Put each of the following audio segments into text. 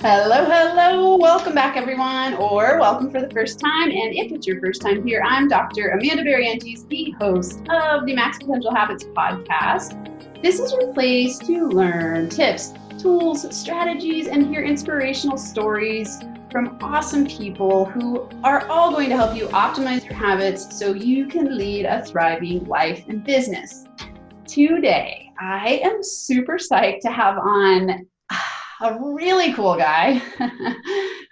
Hello, hello. Welcome back, everyone, or welcome for the first time. And if it's your first time here, I'm Dr. Amanda Barrientos, the host of the Max Potential Habits podcast. This is your place to learn tips, tools, strategies, and hear inspirational stories from awesome people who are all going to help you optimize your habits so you can lead a thriving life and business. Today, I am super psyched to have on a really cool guy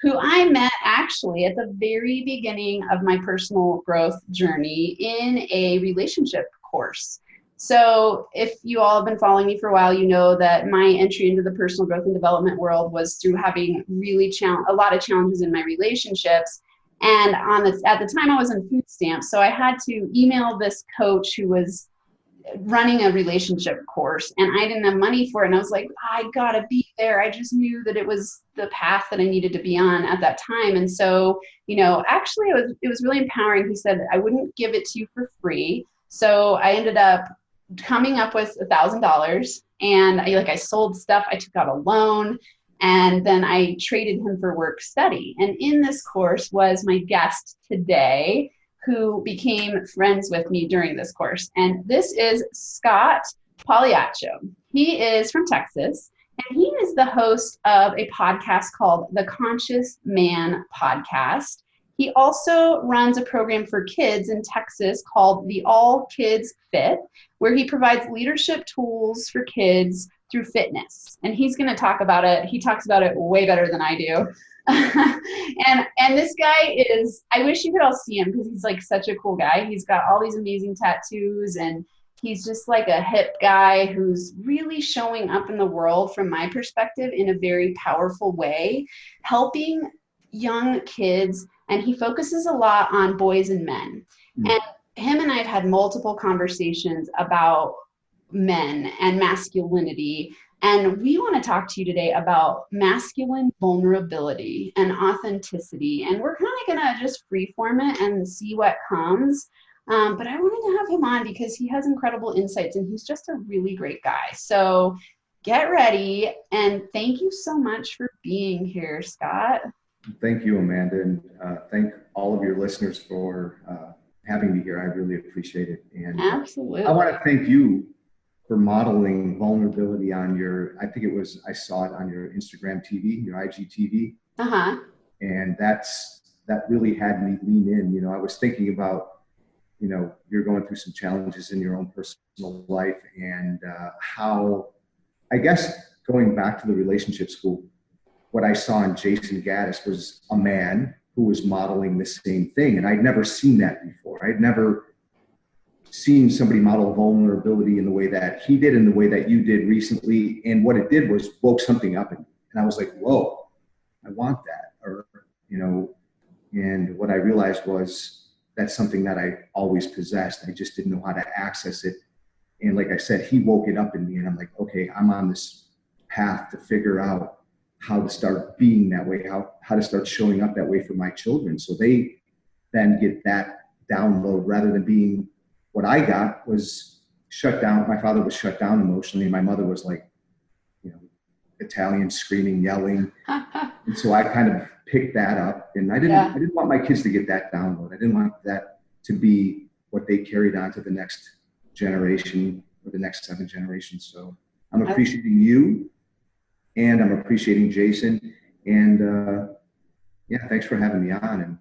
who I met actually at the very beginning of my personal growth journey in a relationship course. So if you all have been following me for a while, you know that my entry into the personal growth and development world was through having really a lot of challenges in my relationships. And at the time I was on food stamps, so I had to email this coach who was running a relationship course, and I didn't have money for it. And I was like, I gotta be there. I just knew that it was the path that I needed to be on at that time. And so, actually it was really empowering. He said I wouldn't give it to you for free. So I ended up coming up with $1,000, and I sold stuff. I took out a loan, and then I traded him for work study. And in this course was my guest today, who became friends with me during this course. And this is Scott Pagliaccio. He is from Texas, and he is the host of a podcast called the Conscious Man Podcast. He also runs a program for kids in Texas called the All Kids Fit, where he provides leadership tools for kids through fitness. And he's going to talk about it. He talks about it way better than I do. and this guy is, I wish you could all see him because he's like such a cool guy. He's got all these amazing tattoos, and he's just like a hip guy who's really showing up in the world, from my perspective, in a very powerful way, helping young kids. And he focuses a lot on boys and men. And him and I have had multiple conversations about men and masculinity. And we want to talk to you today about masculine vulnerability and authenticity. And we're kind of going to just freeform it and see what comes. But I wanted to have him on because he has incredible insights, and he's just a really great guy. So get ready. And thank you so much for being here, Scott. Thank you, Amanda. And thank all of your listeners for having me here. I really appreciate it. And absolutely. I want to thank you for modeling vulnerability on I saw it on your Instagram TV, your IGTV. And that really had me lean in. I was thinking about, you're going through some challenges in your own personal life, and how, I guess, going back to the relationship school, what I saw in Jason Gaddis was a man who was modeling the same thing. And I'd never seen that before. I'd never seen somebody model vulnerability in the way that he did, in the way that you did recently. And what it did was woke something up in me. And I was like, whoa, I want that. And what I realized was that's something that I always possessed. I just didn't know how to access it. And like I said, he woke it up in me, and I'm like, okay, I'm on this path to figure out how to start being that way, how to start showing up that way for my children, so they then get that download, rather than being what I got was shut down. My father was shut down emotionally, and my mother was like, Italian, screaming, yelling. And so I kind of picked that up, and I didn't want my kids to get that download. I didn't want that to be what they carried on to the next generation or the next 7 generations. So I'm appreciating you, and I'm appreciating Jason. And thanks for having me on. And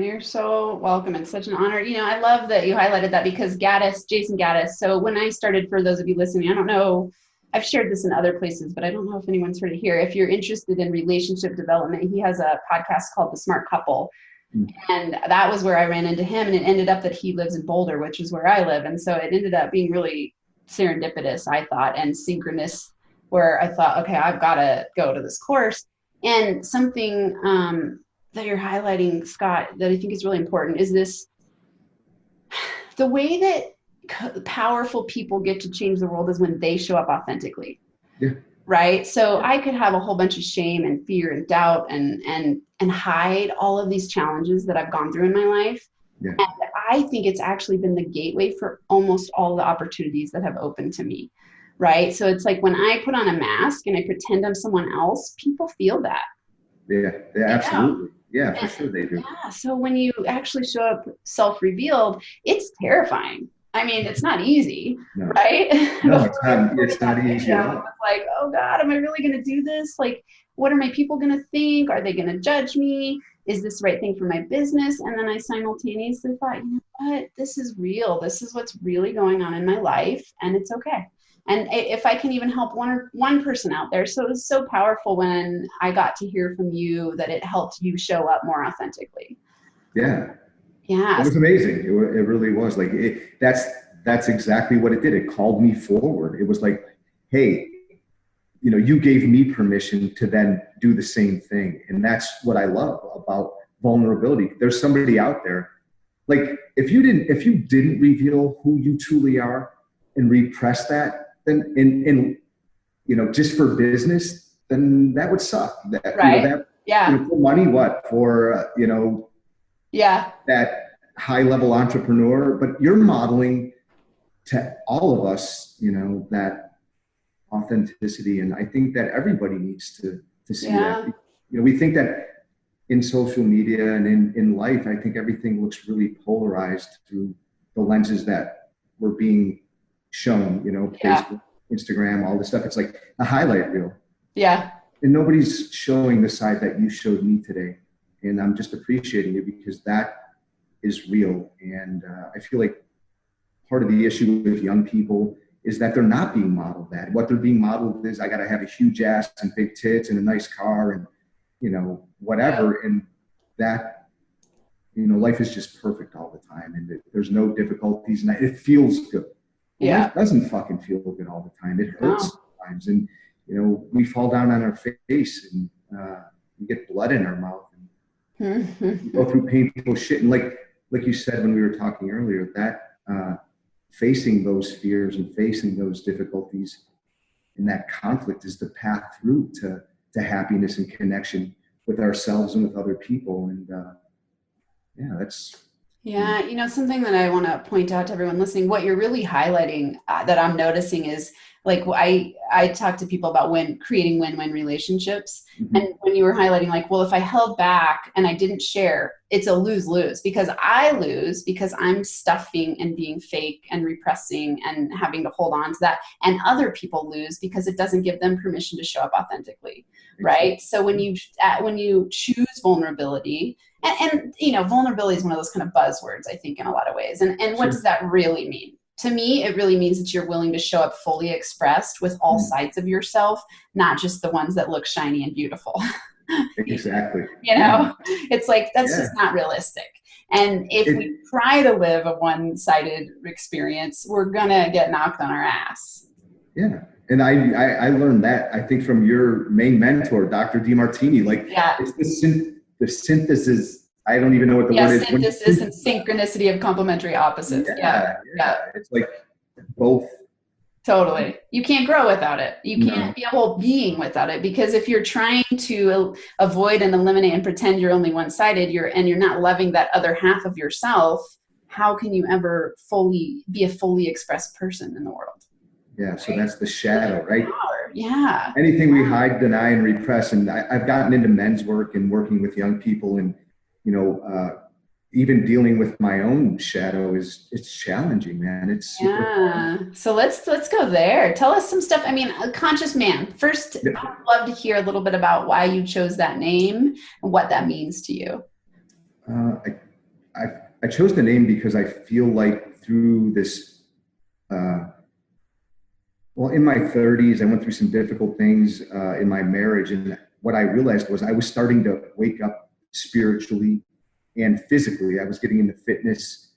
you're so welcome. It's such an honor. I love that you highlighted that, because Jason Gaddis. So when I started, for those of you listening, I don't know, I've shared this in other places, but I don't know if anyone's heard it here. If you're interested in relationship development, he has a podcast called The Smart Couple. And that was where I ran into him. And it ended up that he lives in Boulder, which is where I live. And so it ended up being really serendipitous, I thought, and synchronous, where I thought, okay, I've got to go to this course. And something that you're highlighting, Scott, that I think is really important is the way that powerful people get to change the world is when they show up authentically. Yeah. Right? So I could have a whole bunch of shame and fear and doubt and hide all of these challenges that I've gone through in my life. Yeah. And I think it's actually been the gateway for almost all the opportunities that have opened to me. Right? So it's like when I put on a mask and I pretend I'm someone else, people feel that. Yeah, absolutely. Yeah, for sure they do. Yeah. So when you actually show up self-revealed, it's terrifying. I mean, it's not easy, No, right? no, it's not easy at all. It's like, oh God, am I really going to do this? Like, what are my people going to think? Are they going to judge me? Is this the right thing for my business? And then I simultaneously thought, you know what? This is real. This is what's really going on in my life, and it's okay. And if I can even help one person out there. So it was so powerful when I got to hear from you that it helped you show up more authentically. Yeah. Yeah. It was amazing. It really was. Like that's exactly what it did. It called me forward. It was like, hey, you know, you gave me permission to then do the same thing. And that's what I love about vulnerability. There's somebody out there. Like if you didn't reveal who you truly are and repress that, then in you know, just for business, then that would suck. That, right. You know, that, yeah. You know, for money, what? For, you know, yeah. That high level entrepreneur, but you're modeling to all of us, you know, that authenticity. And I think that everybody needs to see that. You know, we think that in social media and in life, I think everything looks really polarized through the lenses that we're being shown, you know, Facebook, Instagram, all this stuff. It's like a highlight reel. Yeah. And nobody's showing the side that you showed me today. And I'm just appreciating it because that is real. And I feel like part of the issue with young people is that they're not being modeled that. What they're being modeled is I got to have a huge ass and big tits and a nice car and, you know, whatever. And that, you know, life is just perfect all the time. And there's no difficulties and it feels good. Well, life doesn't fucking feel good all the time. It hurts sometimes. And, you know, we fall down on our face and we get blood in our mouth and go through painful shit. And like you said when we were talking earlier, that facing those fears and facing those difficulties and that conflict is the path through to happiness and connection with ourselves and with other people. And that's Yeah, you know, something that I want to point out to everyone listening, what you're really highlighting that I'm noticing is like I talk to people about creating win-win relationships. Mm-hmm. And when you were highlighting like, well, if I held back and I didn't share, it's a lose-lose because I lose because I'm stuffing and being fake and repressing and having to hold on to that. And other people lose because it doesn't give them permission to show up authentically. Right. So when you choose vulnerability, and you know, vulnerability is one of those kind of buzzwords, I think, in a lot of ways. And what does that really mean? To me, it really means that you're willing to show up fully expressed with all sides of yourself, not just the ones that look shiny and beautiful. Exactly. You know, it's like, that's just not realistic. And if we try to live a one-sided experience, we're going to get knocked on our ass. Yeah. And I learned that, I think, from your main mentor, Dr. DeMartini. Like, it's the synthesis. I don't even know what the word is. Synthesis and synchronicity of complementary opposites. Yeah. It's like both. Totally. You can't grow without it. You can't be a whole being without it, because if you're trying to avoid and eliminate and pretend you're only one-sided, you're not loving that other half of yourself, how can you ever be a fully expressed person in the world? Yeah, so that's the shadow, right? Yeah. Anything we hide, deny, and repress. And I've gotten into men's work and working with young people, and you know, even dealing with my own shadow it's challenging, man. It's super fun. So let's go there. Tell us some stuff. I mean, a conscious man. First, I'd love to hear a little bit about why you chose that name and what that means to you. I chose the name because I feel like through this. Well, in my 30s, I went through some difficult things in my marriage. And what I realized was I was starting to wake up spiritually and physically. I was getting into fitness.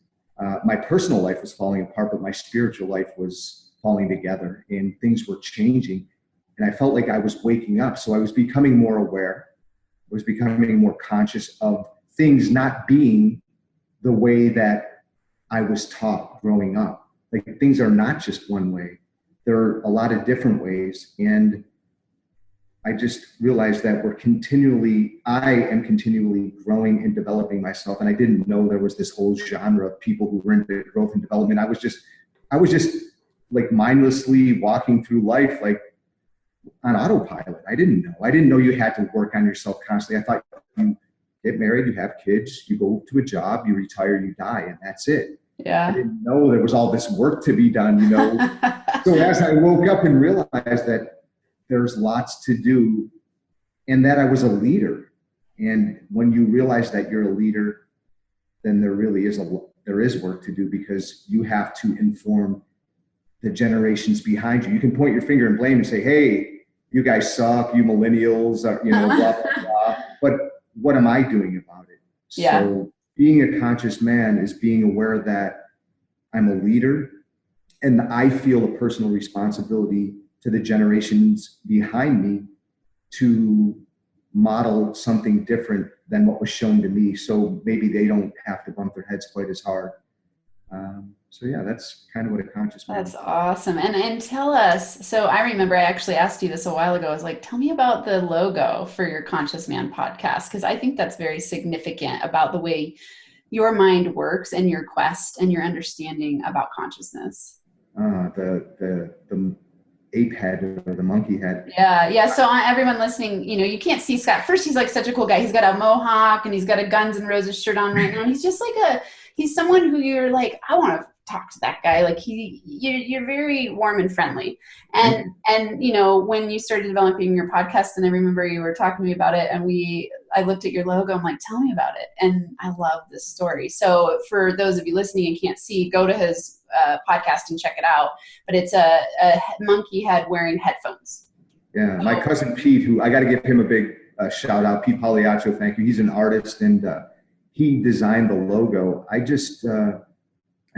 My personal life was falling apart, but my spiritual life was falling together and things were changing. And I felt like I was waking up. So I was becoming more aware. I was becoming more conscious of things not being the way that I was taught growing up. Like, things are not just one way. There are a lot of different ways. And I just realized that I am continually growing and developing myself. And I didn't know there was this whole genre of people who were into growth and development. I was just like mindlessly walking through life, like on autopilot. I didn't know you had to work on yourself constantly. I thought you get married, you have kids, you go to a job, you retire, you die, and that's it. Yeah. I didn't know there was all this work to be done, you know. So as I woke up and realized that there's lots to do and that I was a leader. And when you realize that you're a leader, then there is work to do, because you have to inform the generations behind you. You can point your finger and blame and say, hey, you guys suck, you millennials, you know, blah, blah, blah. But what am I doing about it? Yeah. So being a conscious man is being aware that I'm a leader and I feel a personal responsibility to the generations behind me to model something different than what was shown to me. So maybe they don't have to bump their heads quite as hard. So yeah, that's kind of what a conscious man is. That's awesome. And tell us, so I remember I actually asked you this a while ago. I was like, tell me about the logo for your Conscious Man podcast, because I think that's very significant about the way your mind works and your quest and your understanding about consciousness. The ape head or the monkey head. Yeah. So everyone listening, you know, you can't see Scott. First, he's like such a cool guy. He's got a mohawk and he's got a Guns N' Roses shirt on right now. And he's just like he's someone who you're like, I want to talk to that guy. Like you're very warm and friendly. And you know, when you started developing your podcast, and I remember you were talking to me about it, and I looked at your logo. I'm like, tell me about it. And I love this story. So for those of you listening and can't see, go to his podcast and check it out. But it's a monkey head wearing headphones. Yeah, my cousin Pete, who I got to give him a big shout out, Pete Pagliaccio, thank you. He's an artist, and he designed the logo. I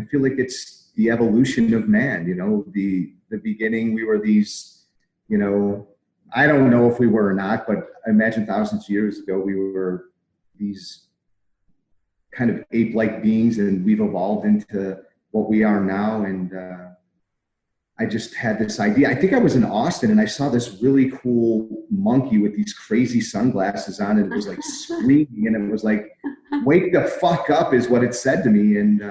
feel like it's the evolution of man. You know, the beginning, we were these, you know, I don't know if we were or not, but I imagine thousands of years ago, we were these kind of ape-like beings, and we've evolved into what we are now. And I just had this idea. I think I was in Austin and I saw this really cool monkey with these crazy sunglasses on, and it was like screaming, and it was like, wake the fuck up is what it said to me. And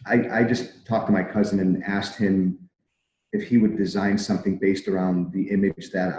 I just talked to my cousin and asked him if he would design something based around the image that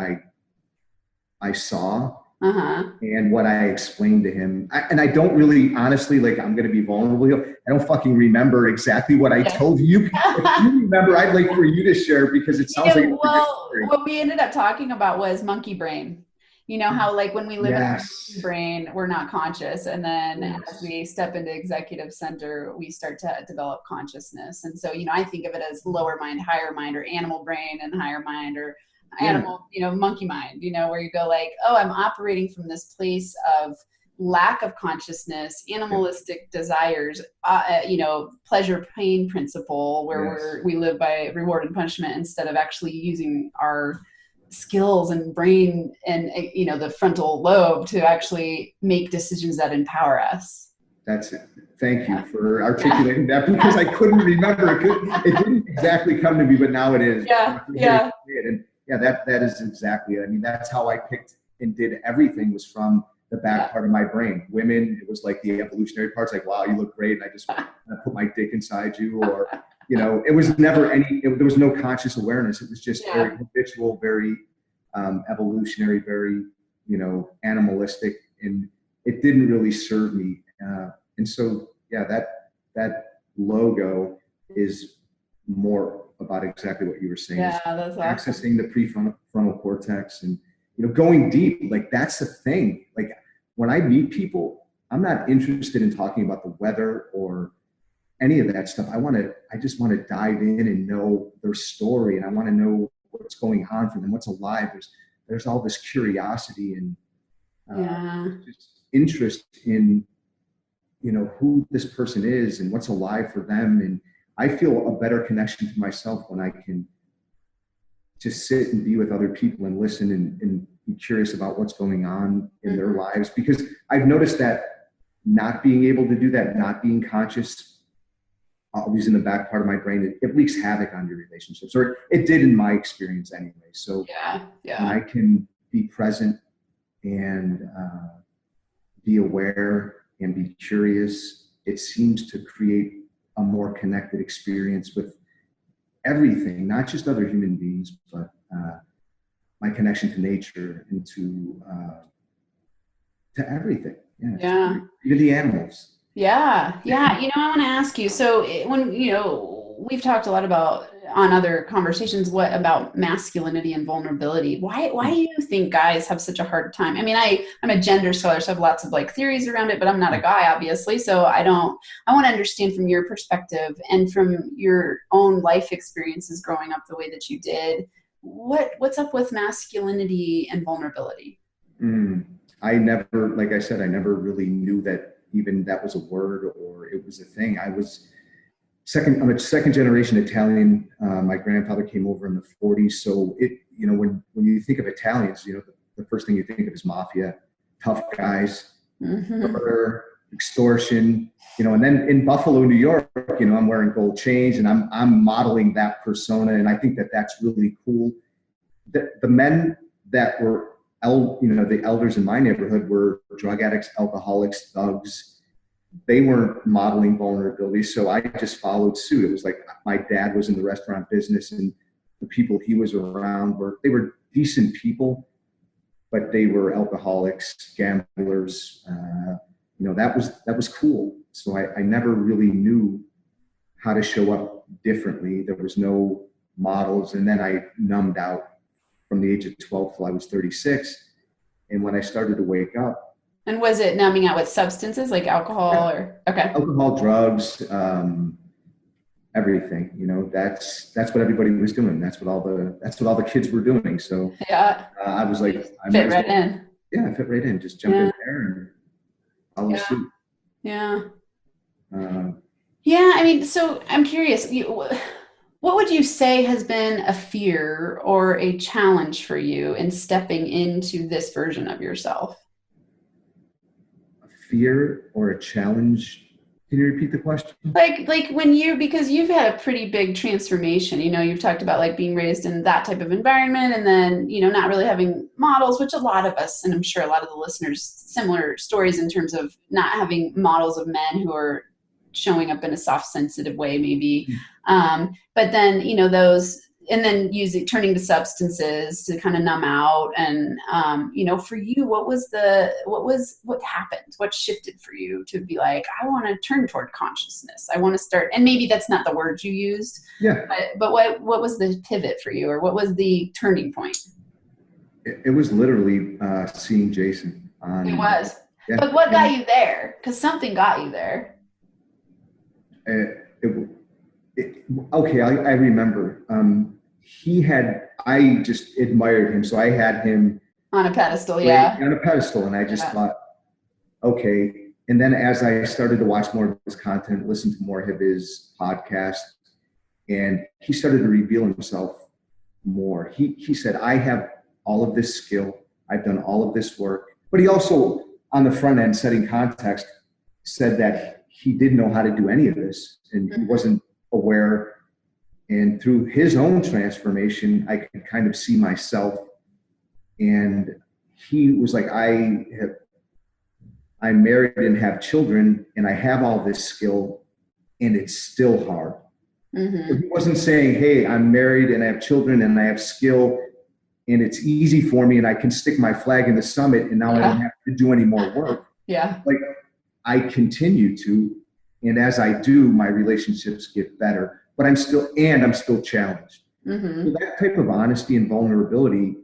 I saw. And what I explained to him, and I don't really, honestly, like, I'm going to be vulnerable here. I don't fucking remember exactly what I told you. If you remember, I'd like for you to share, because it sounds like. Well, what we ended up talking about was monkey brain. You know how, like, when we live in our brain, we're not conscious. And then as we step into executive center, we start to develop consciousness. And so, you know, I think of it as lower mind, higher mind, or animal brain and higher mind, or animal, you know, monkey mind, you know, where you go like, oh, I'm operating from this place of lack of consciousness, animalistic desires, you know, pleasure pain principle, where we live by reward and punishment instead of actually using our skills and brain and, you know, the frontal lobe to actually make decisions that empower us. That's it. Thank you for articulating that, because I couldn't remember. It didn't exactly come to me, but now it is. And that is exactly it. I mean, that's how I picked and did everything, was from the back part of my brain. Women, it was like the evolutionary parts, like, wow, you look great, and I just want to put my dick inside you. Or, you know, it was never there was no conscious awareness. It was just very habitual, very evolutionary, very, you know, animalistic, and it didn't really serve me. And so, that logo is more about exactly what you were saying. Yeah, that's awesome. Accessing the prefrontal cortex, and, you know, going deep. Like, that's the thing. Like, when I meet people, I'm not interested in talking about the weather or any of that stuff. I just want to dive in and know their story, and I want to know what's going on for them, what's alive. There's all this curiosity and just interest in, you know, who this person is and what's alive for them. And I feel a better connection to myself when I can just sit and be with other people and listen and be curious about what's going on in their lives. Because I've noticed that not being able to do that, not being conscious, always in the back part of my brain, it wreaks havoc on your relationships, or it did in my experience anyway. So when I can be present and be aware and be curious, it seems to create a more connected experience with everything, not just other human beings, but my connection to nature and to everything. Yeah. Even the animals. Yeah. Yeah. I want to ask you, so when, we've talked a lot about on other conversations, what about masculinity and vulnerability? Why do you think guys have such a hard time? I mean, I'm a gender scholar, so I have lots of like theories around it, but I'm not a guy, obviously. So I want to understand from your perspective and from your own life experiences growing up the way that you did, what's up with masculinity and vulnerability? I never, like I said, I never really knew that even that was a word or it was a thing. I'm a second generation Italian. My grandfather came over in the 40s. So when you think of Italians, the first thing you think of is mafia, tough guys, murder, extortion, and then in Buffalo, New York, I'm wearing gold chains and I'm modeling that persona. And I think that that's really cool. The men that were, the elders in my neighborhood were drug addicts, alcoholics, thugs. They weren't modeling vulnerability, so I just followed suit. It was like my dad was in the restaurant business, and the people he was around were decent people, but they were alcoholics, gamblers. That was cool. So I never really knew how to show up differently. There was no models, and then I numbed out from the age of 12 till I was 36. And when I started to wake up. And was it numbing out with substances like alcohol or? Okay. Alcohol, drugs, everything, that's what everybody was doing. That's what all the kids were doing. So yeah, I was like, I fit right in. Yeah, I fit right in. Just jump in there and follow suit. Yeah. I mean, so I'm curious, what would you say has been a fear or a challenge for you in stepping into this version of yourself? A fear or a challenge? Can you repeat the question? Like because you've had a pretty big transformation, you've talked about like being raised in that type of environment and then, not really having models, which a lot of us, and I'm sure a lot of the listeners, similar stories in terms of not having models of men who are showing up in a soft, sensitive way, maybe. But then, those, and then turning to substances to kind of numb out. And, for you, what happened? What shifted for you to be like, I want to turn toward consciousness. I want to start, and maybe that's not the word you used, but what was the pivot for you, or what was the turning point? It was literally seeing Jason. It was. Yeah. But what got you there? Because something got you there. Okay, I remember. I just admired him. So I had him on a pedestal, on a pedestal. And I just thought, okay. And then as I started to watch more of his content, listen to more of his podcasts, and he started to reveal himself more. He said, I have all of this skill. I've done all of this work. But he also, on the front end, setting context, said that he didn't know how to do any of this, and he wasn't aware. And through his own transformation, I could kind of see myself. And he was like, I'm married and have children, and I have all this skill, and it's still hard. So he wasn't saying, hey, I'm married and I have children and I have skill, and it's easy for me, and I can stick my flag in the summit, and now I don't have to do any more work. Yeah. Like, I continue to, and as I do, my relationships get better, but I'm still challenged. So that type of honesty and vulnerability,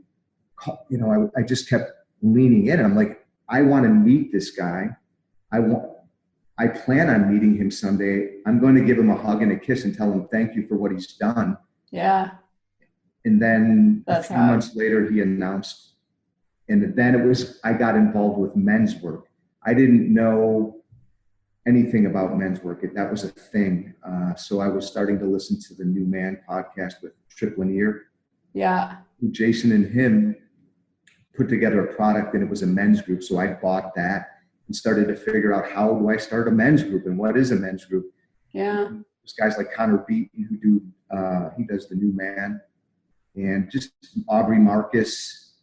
I just kept leaning in. I'm like, I want to meet this guy. I plan on meeting him someday. I'm going to give him a hug and a kiss and tell him thank you for what he's done. Yeah. And then a few months later, he announced, and then I got involved with men's work. I didn't know anything about men's work. That was a thing. So I was starting to listen to the New Man podcast with Trip Lanier. Yeah. Jason and him put together a product, and it was a men's group. So I bought that and started to figure out, how do I start a men's group, and what is a men's group? Yeah. There's guys like Connor Beaton he does the New Man, and just Aubrey Marcus,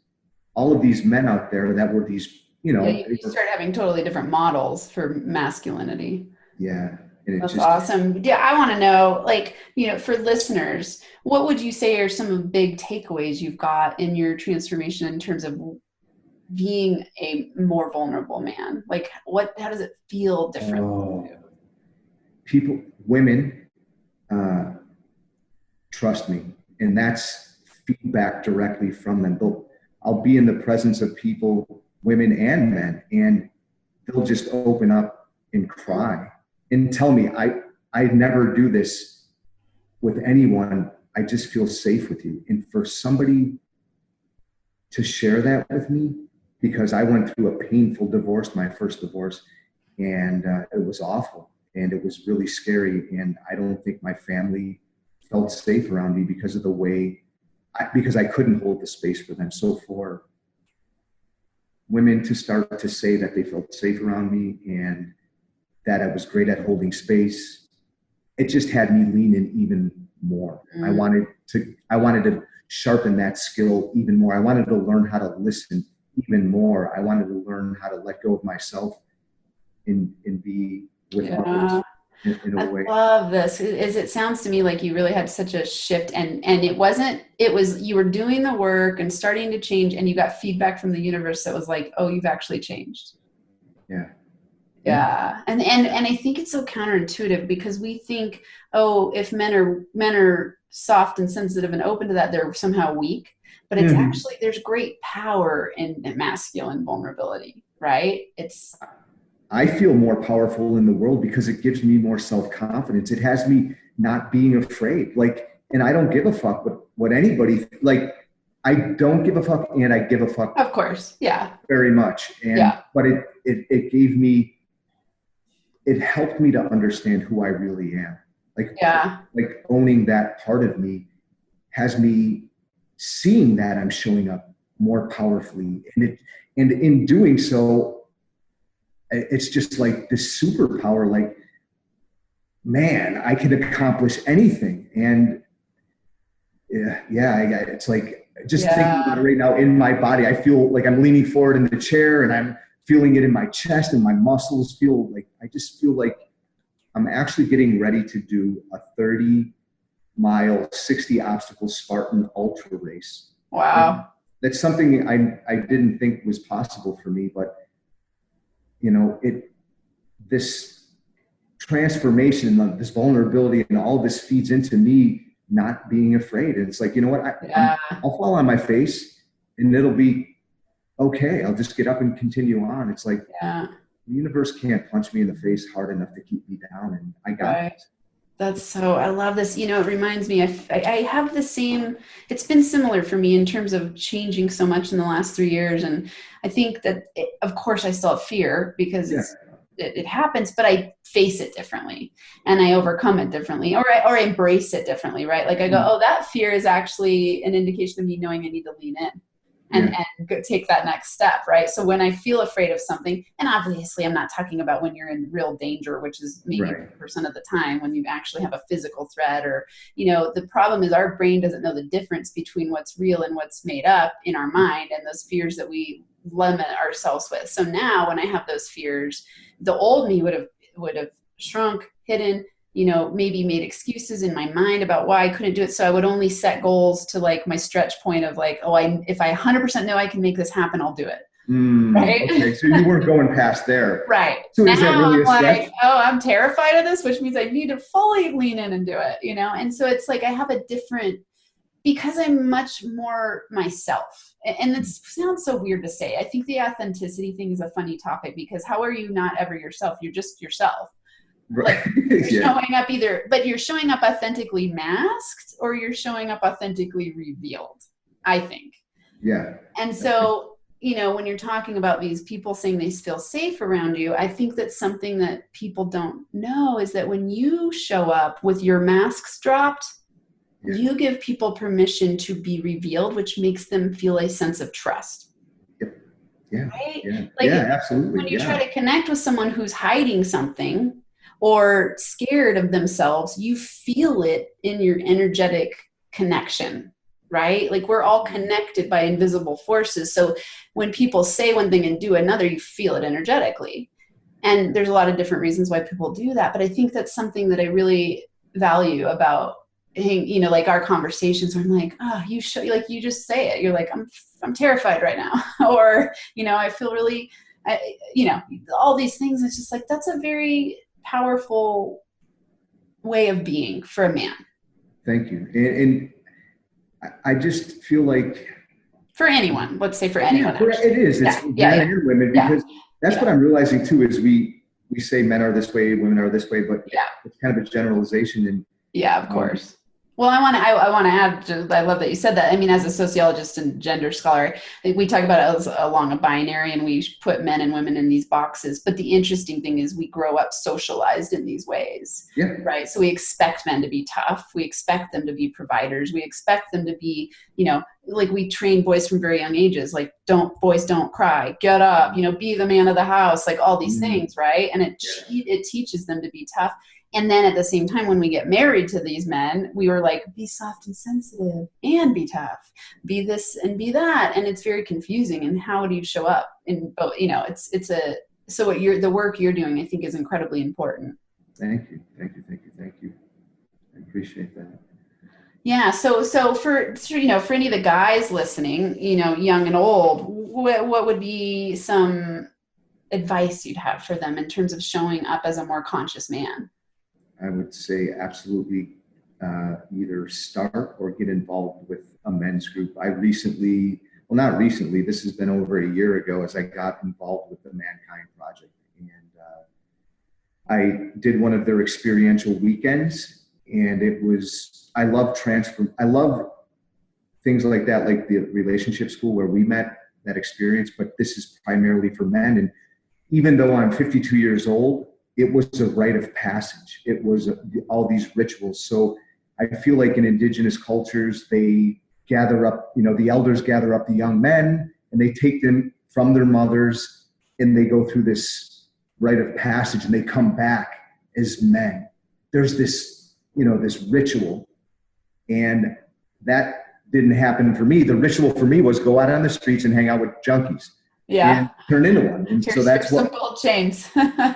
all of these men out there that were these, you start having totally different models for masculinity. Yeah. And That's awesome. Yeah, I want to know, like, for listeners, what would you say are some of the big takeaways you've got in your transformation in terms of being a more vulnerable man? Like, how does it feel different? Women, trust me, and that's feedback directly from them. I'll be in the presence of people, women and men, and they'll just open up and cry and tell me, I never do this with anyone. I just feel safe with you. And for somebody to share that with me, because I went through a painful divorce, my first divorce, and it was awful and it was really scary. And I don't think my family felt safe around me because of the way, because I couldn't hold the space for them. So for women to start to say that they felt safe around me and that I was great at holding space, it just had me lean in even more. I wanted to sharpen that skill even more. I wanted to learn how to listen even more. I wanted to learn how to let go of myself and be with others in a way. I love this. It sounds to me like you really had such a shift, and it was you were doing the work and starting to change, and you got feedback from the universe that was like, oh, you've actually changed. Yeah. And I think it's so counterintuitive because we think, oh, if men are soft and sensitive and open to that, they're somehow weak. But it's actually, there's great power in masculine vulnerability, right? I feel more powerful in the world because it gives me more self-confidence. It has me not being afraid. Like, and I don't give a fuck what anybody, like, I don't give a fuck and I give a fuck. Of course. Yeah. Very much. But it gave me, it helped me to understand who I really am. Like owning that part of me has me seeing that I'm showing up more powerfully. And in doing so, it's just like this superpower, like, man, I can accomplish anything. And it's like, just thinking about it right now in my body, I feel like I'm leaning forward in the chair and I'm feeling it in my chest and my muscles feel like, I just feel like I'm actually getting ready to do a 30-mile, 60 obstacle Spartan ultra race. Wow. And that's something I didn't think was possible for me, but this transformation, this vulnerability and all this feeds into me not being afraid. And it's like, you know what, I'll fall on my face and it'll be okay. I'll just get up and continue on. It's like, the universe can't punch me in the face hard enough to keep me down. And I got it. I love this. It reminds me, I have the same, it's been similar for me in terms of changing so much in the last 3 years. And I think that, of course, I still have fear because it happens, but I face it differently and I overcome it differently, or I embrace it differently, right? Like I go, oh, that fear is actually an indication of me knowing I need to lean in and go take that next step, right? So when I feel afraid of something, and obviously I'm not talking about when you're in real danger, which is maybe 50% of the time when you actually have a physical threat, or, the problem is our brain doesn't know the difference between what's real and what's made up in our mind and those fears that we limit ourselves with. So now when I have those fears, the old me would have shrunk, hidden, maybe made excuses in my mind about why I couldn't do it. So I would only set goals to like my stretch point of like, oh, if I 100% know I can make this happen, I'll do it. Right. Okay. So you weren't going past there. Right. So now is that really I'm like, oh, I'm terrified of this, which means I need to fully lean in and do it, And so it's like, I have a different, because I'm much more myself. And it sounds so weird to say. I think the authenticity thing is a funny topic because how are you not ever yourself? You're just yourself. Like you're showing up but you're showing up authentically masked or you're showing up authentically revealed, I think. Yeah. And so, when you're talking about these people saying they feel safe around you, I think that something that people don't know is that when you show up with your masks dropped, you give people permission to be revealed, which makes them feel a sense of trust. Yeah. Right? Yeah, absolutely. When you try to connect with someone who's hiding something or scared of themselves, you feel it in your energetic connection, right? Like we're all connected by invisible forces. So when people say one thing and do another, you feel it energetically. And there's a lot of different reasons why people do that. But I think that's something that I really value about, you know, like our conversations where I'm like, oh, you should, like, you just say it. You're like, I'm terrified right now. Or, you know, I feel really, you know, all these things. It's just like, that's a very powerful way of being for a man. Thank you. And I just feel like, for anyone, let's say for anyone. Yeah, it is. It's men and women, because that's what I'm realizing too, is we say men are this way, women are this way, but it's kind of a generalization. And of course. Well, I want to add, I love that you said that. I mean, as a sociologist and gender scholar, we talk about it as along a binary, and we put men and women in these boxes. But the interesting thing is we grow up socialized in these ways, right? So we expect men to be tough. We expect them to be providers. We expect them to be, you know, like we train boys from very young ages, like boys don't cry, get up, you know, be the man of the house, like all these things, right? And it teaches them to be tough. And then at the same time, when we get married to these men, we were like, be soft and sensitive and be tough, be this and be that. And it's very confusing. And how do you show up in both? You know, so the work you're doing, I think, is incredibly important. Thank you. I appreciate that. Yeah. So for, you know, for any of the guys listening, you know, young and old, what would be some advice you'd have for them in terms of showing up as a more conscious man? I would say absolutely either start or get involved with a men's group. Not recently, this has been over a year ago, as I got involved with the Mankind Project. And I did one of their experiential weekends, and I love things like that, like the relationship school where we met, that experience, but this is primarily for men. And even though I'm 52 years old, it was a rite of passage. It was all these rituals. So I feel like in indigenous cultures, they gather up, you know, the elders gather up the young men and they take them from their mothers and they go through this rite of passage and they come back as men. There's this, you know, this ritual, and that didn't happen for me. The ritual for me was go out on the streets and hang out with junkies. And turn into one. And so that's some gold chains.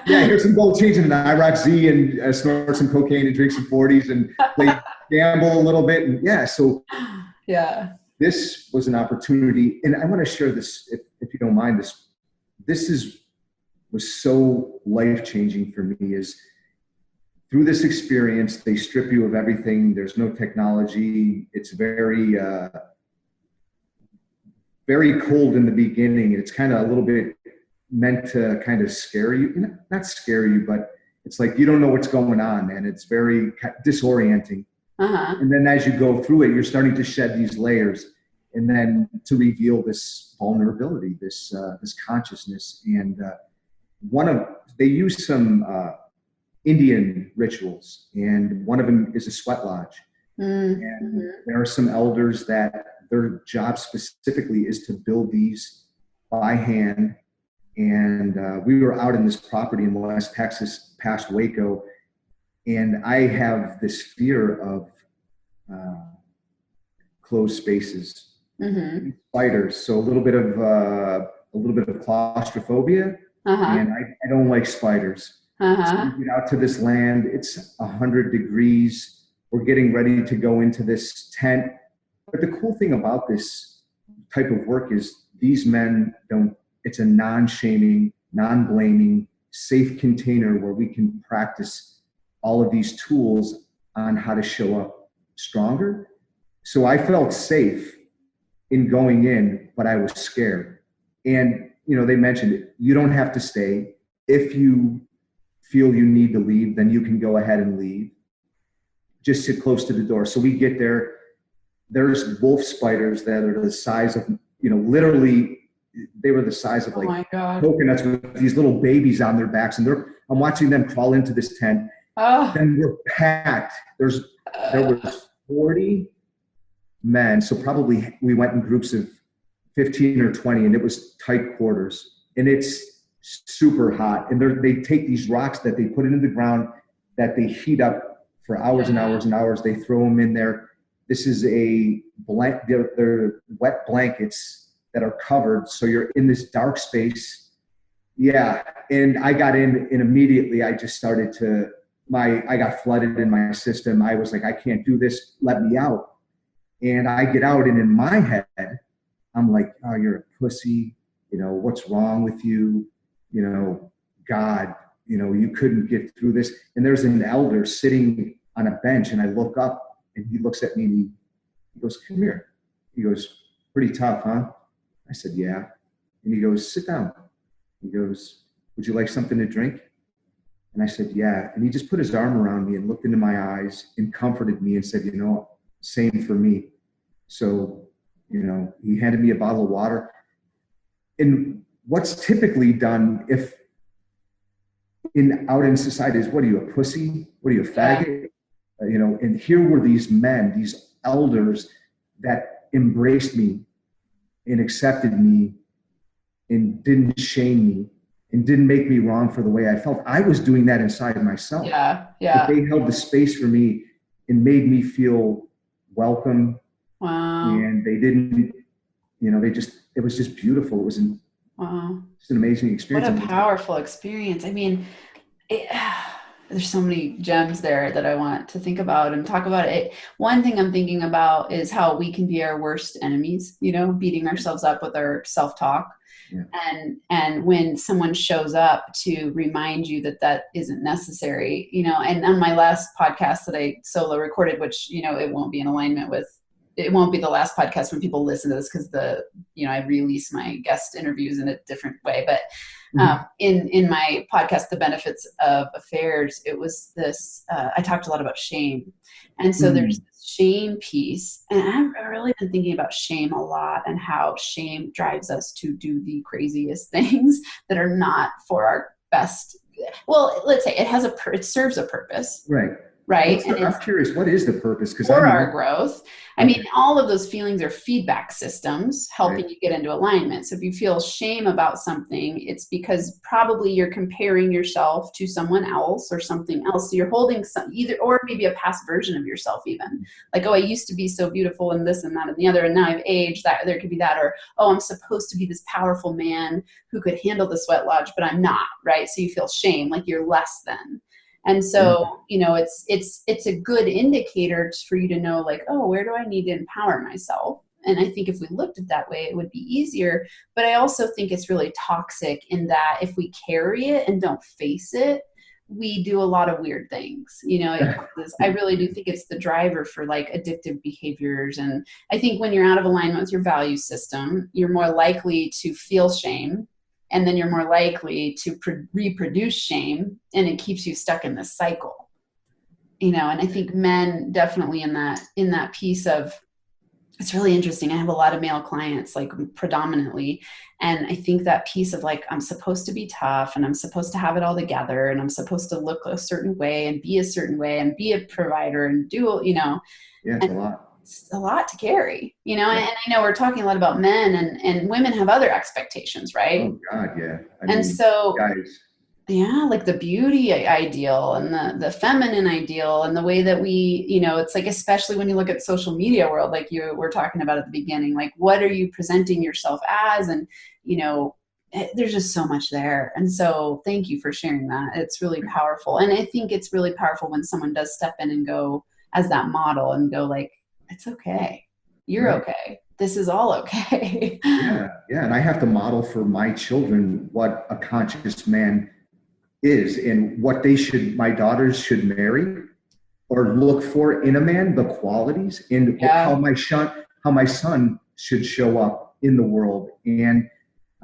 Here's some gold chains and an IROC Z, and snort some cocaine and drink some 40s and play gamble a little bit. And so this was an opportunity. And I want to share this, if you don't mind. This was so life-changing for me, is through this experience, they strip you of everything. There's no technology. It's very cold in the beginning. It's kind of a little bit meant to kind of scare you, not scare you, but it's like, you don't know what's going on, and it's very disorienting. And then as you go through it, you're starting to shed these layers, and then to reveal this vulnerability, this consciousness. And they use some Indian rituals, and one of them is a sweat lodge. And there are some elders that their job specifically is to build these by hand. And we were out in this property in West Texas, past Waco, and I have this fear of closed spaces, spiders. So a little bit of claustrophobia, and I don't like spiders. So we get out to this land. It's 100 degrees. We're getting ready to go into this tent. But the cool thing about this type of work is these men it's a non-shaming, non-blaming, safe container where we can practice all of these tools on how to show up stronger. So I felt safe in going in, but I was scared. And, you know, they mentioned it. You don't have to stay. If you feel you need to leave, then you can go ahead and leave. Just sit close to the door. So we get there. There's wolf spiders that are the size of, you know, literally, they were the size of like coconuts with these little babies on their backs. And I'm watching them crawl into this tent. Then we're packed. There was 40 men. So probably we went in groups of 15 or 20, and it was tight quarters. And it's super hot. And they take these rocks that they put into the ground that they heat up for hours and hours and hours. They throw them in there. This is they're wet blankets that are covered. So you're in this dark space. Yeah. And I got in and immediately I just started to, I got flooded in my system. I was like, I can't do this. Let me out. And I get out, and in my head, I'm like, oh, you're a pussy. What's wrong with you? God, you couldn't get through this. And there's an elder sitting on a bench, and I look up, and he looks at me, and he goes, come here. He goes, pretty tough, huh? I said, yeah. And he goes, sit down. He goes, would you like something to drink? And I said, yeah. And he just put his arm around me and looked into my eyes and comforted me and said, same for me. So, he handed me a bottle of water. And what's typically done out in society is, what are you, a pussy? What are you, a faggot? And here were these men, these elders that embraced me and accepted me and didn't shame me and didn't make me wrong for the way I felt. I was doing that inside of myself. Yeah. But they held the space for me and made me feel welcome. Wow. And they didn't, it was just beautiful. It was just an amazing experience. What a powerful experience. I mean, there's so many gems there that I want to think about and talk about it. One thing I'm thinking about is how we can be our worst enemies, beating ourselves up with our self-talk. Yeah. And when someone shows up to remind you that isn't necessary, and on my last podcast that I solo recorded, which, it won't be in alignment with, it won't be the last podcast when people listen to this, because I release my guest interviews in a different way. But in my podcast, The Benefits of Affairs, it was this, I talked a lot about shame. And so there's this shame piece. And I've really been thinking about shame a lot, and how shame drives us to do the craziest things that are not for our best. Well, let's say it serves a purpose. Right. Right. I'm curious, what is the purpose? For our growth. I mean, all of those feelings are feedback systems helping you get into alignment. So if you feel shame about something, it's because probably you're comparing yourself to someone else or something else. So you're holding or maybe a past version of yourself even. Like, oh, I used to be so beautiful and this and that and the other, and now I've aged. That there could be that. Or, oh, I'm supposed to be this powerful man who could handle the sweat lodge, but I'm not, right? So you feel shame, like you're less than. And so, it's a good indicator for you to know, like, oh, where do I need to empower myself? And I think if we looked at that way, it would be easier. But I also think it's really toxic in that if we carry it and don't face it, we do a lot of weird things. I really do think it's the driver for like addictive behaviors. And I think when you're out of alignment with your value system, you're more likely to feel shame. And then you're more likely to reproduce shame, and it keeps you stuck in this cycle, and I think men definitely in that piece of, it's really interesting. I have a lot of male clients, like predominantly. And I think that piece of like, I'm supposed to be tough, and I'm supposed to have it all together, and I'm supposed to look a certain way and be a certain way and be a provider and do, Yeah, it's a lot. It's a lot to carry, and I know we're talking a lot about men, and women have other expectations, right? Oh God, yeah. Yeah, like the beauty ideal and the feminine ideal, and the way that we, it's like, especially when you look at social media world, like you were talking about at the beginning, like what are you presenting yourself as? And, there's just so much there. And so thank you for sharing that. It's really powerful. And I think it's really powerful when someone does step in and go as that model and go like, it's okay. You're okay. This is all okay. Yeah. And I have to model for my children what a conscious man is, and what my daughters should marry or look for in a man, the qualities, and how my son should show up in the world. And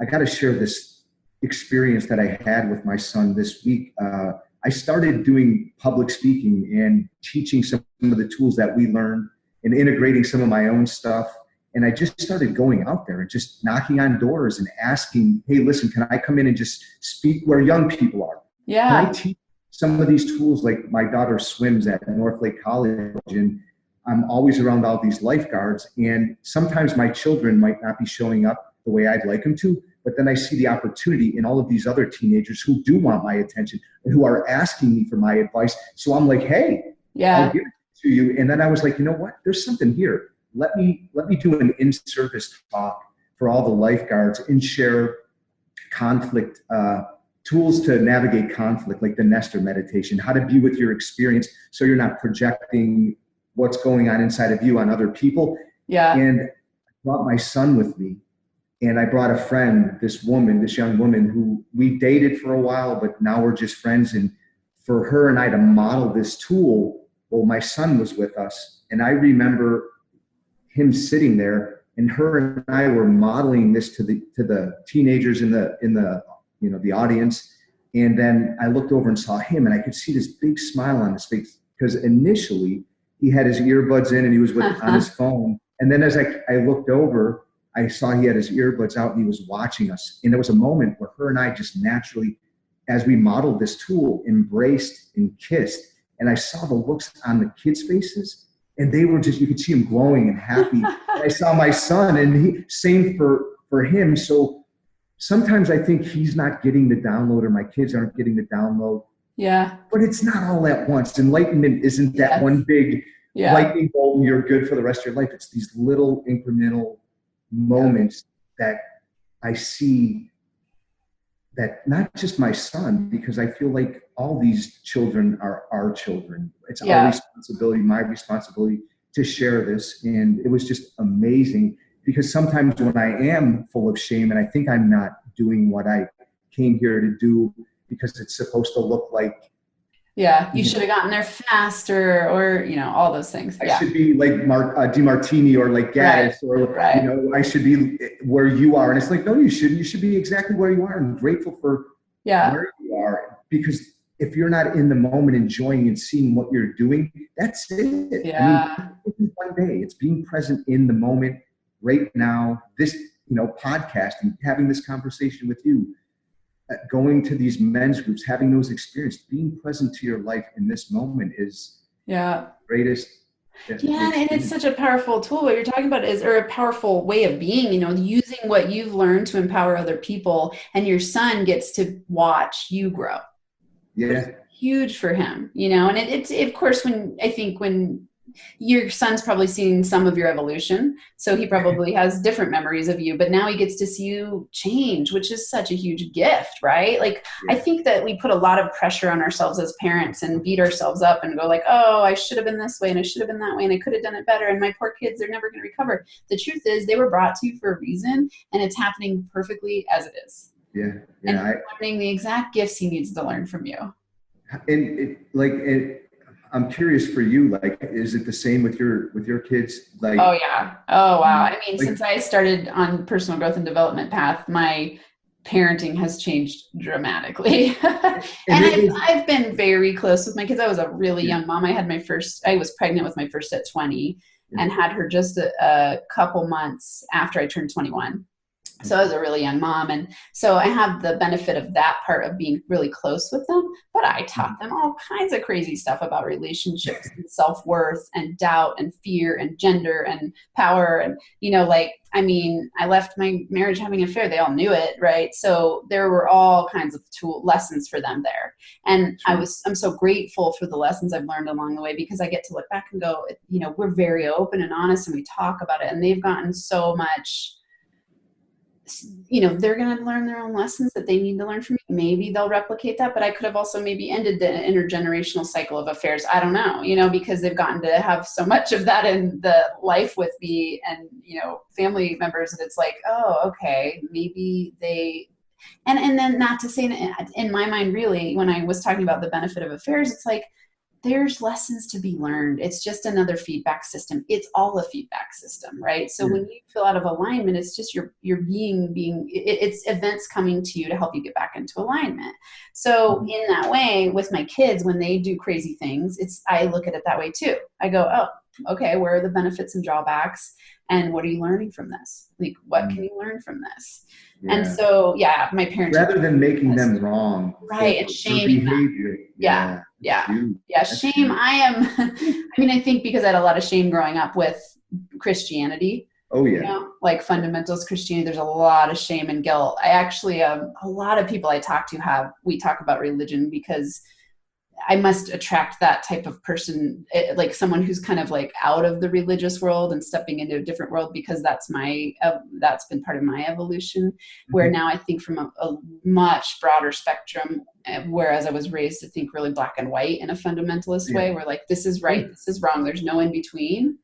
I got to share this experience that I had with my son this week. I started doing public speaking and teaching some of the tools that we learned, and integrating some of my own stuff. And I just started going out there and just knocking on doors and asking, hey, listen, can I come in and just speak where young people are? Yeah. Can I teach some of these tools? Like my daughter swims at North Lake College, and I'm always around all these lifeguards. And sometimes my children might not be showing up the way I'd like them to, but then I see the opportunity in all of these other teenagers who do want my attention and who are asking me for my advice. So I'm like, hey, I'll give it to you. And then I was like, you know what? There's something here. Let me do an in-service talk for all the lifeguards and share conflict tools to navigate conflict, like the Nestor meditation, how to be with your experience so you're not projecting what's going on inside of you on other people. Yeah. And I brought my son with me, and I brought a friend, this young woman who we dated for a while, but now we're just friends. And for her and I to model this tool, well, my son was with us, and I remember him sitting there, and her and I were modeling this to the teenagers in the audience. And then I looked over and saw him, and I could see this big smile on his face, because initially he had his earbuds in and he was on his phone. And then as I looked over, I saw he had his earbuds out and he was watching us. And there was a moment where her and I just naturally, as we modeled this tool, embraced and kissed. And I saw the looks on the kids' faces, and they were just, you could see him glowing and happy. And I saw my son, and same for him. So sometimes I think he's not getting the download, or my kids aren't getting the download. Yeah. But it's not all at once. Enlightenment isn't that one big lightning bolt and you're good for the rest of your life. It's these little incremental moments that I see, that not just my son, because I feel like all these children are our children. It's our responsibility, my responsibility to share this. And it was just amazing, because sometimes when I am full of shame and I think I'm not doing what I came here to do because it's supposed to look like, you should have gotten there faster, or, all those things. I should be like DeMartini or like Gaddis, or, I should be where you are. And it's like, no, you shouldn't. You should be exactly where you are and grateful for where you are. Because if you're not in the moment enjoying and seeing what you're doing, that's it. Yeah. I mean, it's one day. It's being present in the moment right now. This, podcasting, having this conversation with you, going to these men's groups, having those experiences, being present to your life in this moment is greatest. Yeah, and it's such a powerful tool. What you're talking about or a powerful way of being, using what you've learned to empower other people, and your son gets to watch you grow. Yeah. It's huge for him, and it's, of course, when your son's probably seen some of your evolution, so he probably has different memories of you, but now he gets to see you change, which is such a huge gift, right? Like, I think that we put a lot of pressure on ourselves as parents and beat ourselves up and go like, oh, I should have been this way and I should have been that way and I could have done it better, and my poor kids, they're never going to recover. The truth is, they were brought to you for a reason, and it's happening perfectly as it is. And learning the exact gifts he needs to learn from you. And I'm curious for you, like, is it the same with your kids? Like, oh yeah. Oh wow. I mean, since I started on personal growth and development path, my parenting has changed dramatically. and I've been very close with my kids. I was a really young mom. I was pregnant with my first at 20 and had her just a couple months after I turned 21. So I was a really young mom. And so I have the benefit of that part of being really close with them, but I taught them all kinds of crazy stuff about relationships and self-worth and doubt and fear and gender and power. And, I left my marriage having an affair. They all knew it. Right. So there were all kinds of lessons for them there. And I'm so grateful for the lessons I've learned along the way, because I get to look back and go, we're very open and honest and we talk about it, and they've gotten so much. They're going to learn their own lessons that they need to learn from me. Maybe they'll replicate that, but I could have also maybe ended the intergenerational cycle of affairs. I don't know, because they've gotten to have so much of that in the life with me and, family members, that it's like, oh, okay, maybe they, and then not to say in my mind, really, when I was talking about the benefit of affairs, it's like, there's lessons to be learned. It's just another feedback system. It's all a feedback system, right? So when you feel out of alignment, it's just your it's events coming to you to help you get back into alignment. So in that way, with my kids, when they do crazy things, I look at it that way too. I go, oh, okay, where are the benefits and drawbacks? And what are you learning from this? Like, what can you learn from this? Yeah. And so, my parents, rather than making them wrong, right, and shaming them. Shame. I think because I had a lot of shame growing up with Christianity. Oh yeah. Like fundamentalist Christianity, there's a lot of shame and guilt. I actually, a lot of people I talk to we talk about religion because I must attract that type of person, like someone who's kind of like out of the religious world and stepping into a different world, because that's been part of my evolution, where now I think from a much broader spectrum, whereas I was raised to think really black and white in a fundamentalist way, where like, this is right, this is wrong, there's no in between.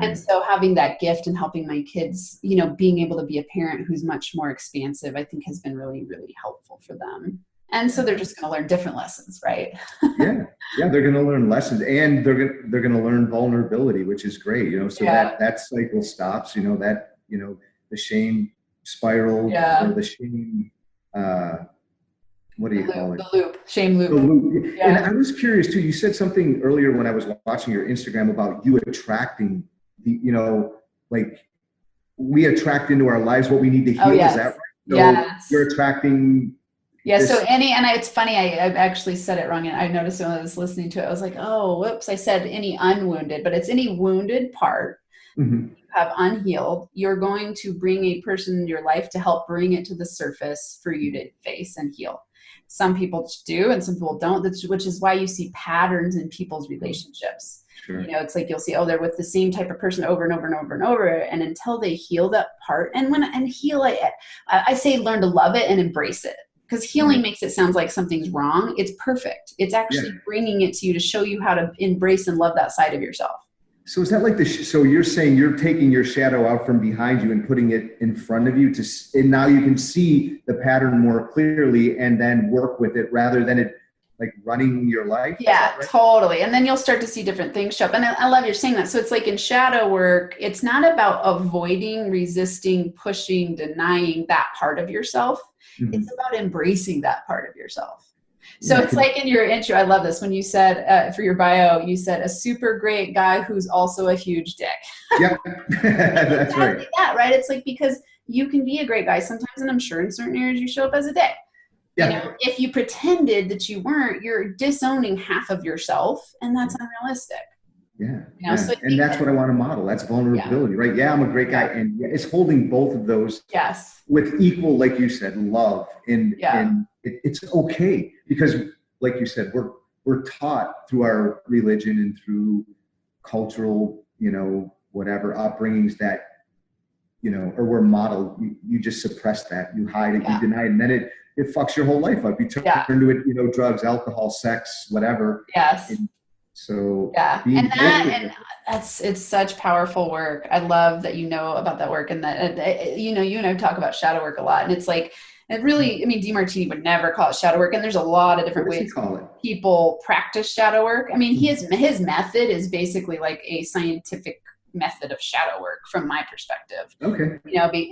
And so having that gift and helping my kids, being able to be a parent who's much more expansive, I think has been really, really helpful for them. And so they're just going to learn different lessons, right? Yeah, they're going to learn lessons, and they're going to learn vulnerability, which is great. So that cycle stops. The shame spiral, or the shame. What do you call it? The loop, shame loop. The loop. Yeah. And I was curious too. You said something earlier when I was watching your Instagram about you attracting like we attract into our lives what we need to heal. Is that right? So yes. You're attracting. Yeah. So it's funny. I actually said it wrong. And I noticed when I was listening to it, I was like, oh, whoops. I said any unwounded, but it's any wounded part you have unhealed. You're going to bring a person in your life to help bring it to the surface for you to face and heal. Some people do, and some people don't, which is why you see patterns in people's relationships. Sure. It's like you'll see, they're with the same type of person over and over and over and over. And until they heal that part, and heal it, I say learn to love it and embrace it. Because healing makes it sound like something's wrong. It's perfect. It's actually bringing it to you to show you how to embrace and love that side of yourself. So is that like so you're saying you're taking your shadow out from behind you and putting it in front of you and now you can see the pattern more clearly and then work with it rather than it like running your life? Yeah, right? Totally. And then you'll start to see different things show up. And I love you're saying that. So it's like in shadow work, it's not about avoiding, resisting, pushing, denying that part of yourself. It's about embracing that part of yourself. So it's like in your intro, I love this. When you said for your bio, you said a super great guy who's also a huge dick. Yeah, that's right. Yeah, right. It's like, because you can be a great guy sometimes, and I'm sure in certain areas you show up as a dick. Yeah. If you pretended that you weren't, you're disowning half of yourself, and that's unrealistic. Yeah. So and that's what I want to model. That's vulnerability, right? Yeah, I'm a great guy. And it's holding both of those with equal, like you said, love. And it's okay. Because like you said, we're taught through our religion and through cultural, whatever upbringings that, or we're modeled. You just suppress that. You hide it, you deny it. And then it fucks your whole life up. You turn into it, drugs, alcohol, sex, whatever. Yes. So it's such powerful work. I love that about that work, and that you and I talk about shadow work a lot, and it's like DeMartini would never call it shadow work, and there's a lot of different ways people practice shadow work. I mean, his method is basically like a scientific method of shadow work from my perspective. Okay.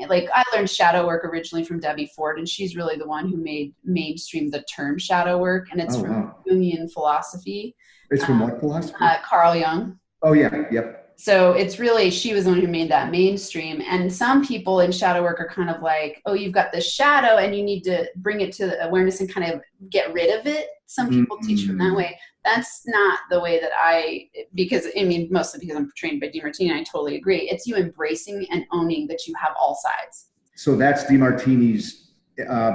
Like I learned shadow work originally from Debbie Ford, and she's really the one who made mainstream the term shadow work, and it's from Jungian philosophy. It's from what philosophy? Carl Jung. Oh yeah, yep. So it's really, she was the one who made that mainstream. And some people in shadow work are kind of like, oh, you've got this shadow and you need to bring it to awareness and kind of get rid of it. Some people teach from that way. That's not the way that mostly because I'm trained by DeMartini, I totally agree. It's you embracing and owning that you have all sides. So that's DeMartini's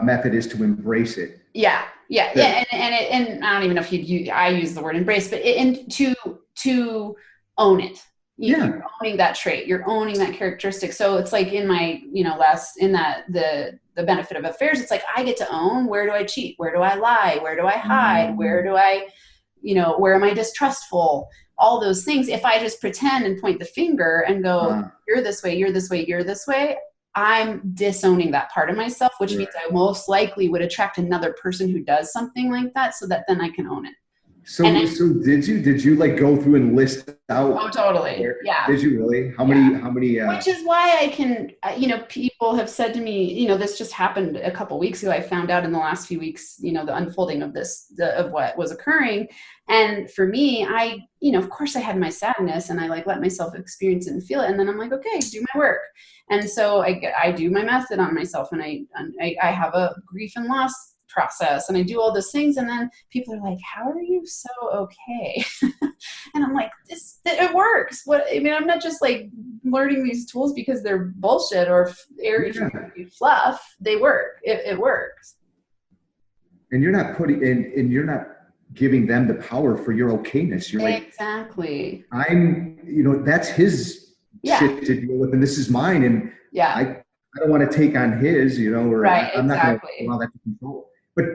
method, is to embrace it. Yeah. And I don't even know if I use the word embrace, but to own it. You're owning that trait. You're owning that characteristic. So it's like in my, the benefit of affairs, it's like I get to own, where do I cheat? Where do I lie? Where do I hide? Where do I, where am I distrustful? All those things. If I just pretend and point the finger and go, you're this way, you're this way, you're this way, I'm disowning that part of myself, which means I most likely would attract another person who does something like that, so that then I can own it. So did you like go through and list out? Oh, totally. Yeah. Did you really? How many? Which is why I can, people have said to me, this just happened a couple weeks ago. I found out in the last few weeks, the unfolding of of what was occurring. And for me, of course I had my sadness, and I let myself experience it and feel it. And then I'm like, okay, do my work. And so I do my method on myself, and I have a grief and loss process, and I do all those things. And then people are like, how are you so okay? And I'm like, it works. I'm not just learning these tools because they're bullshit or fluff. They work. It works. And you're not giving them the power for your okayness. You're like, exactly. That's his shit to deal with, and this is mine, and I don't want to take on his, or I'm not going to allow that to control. But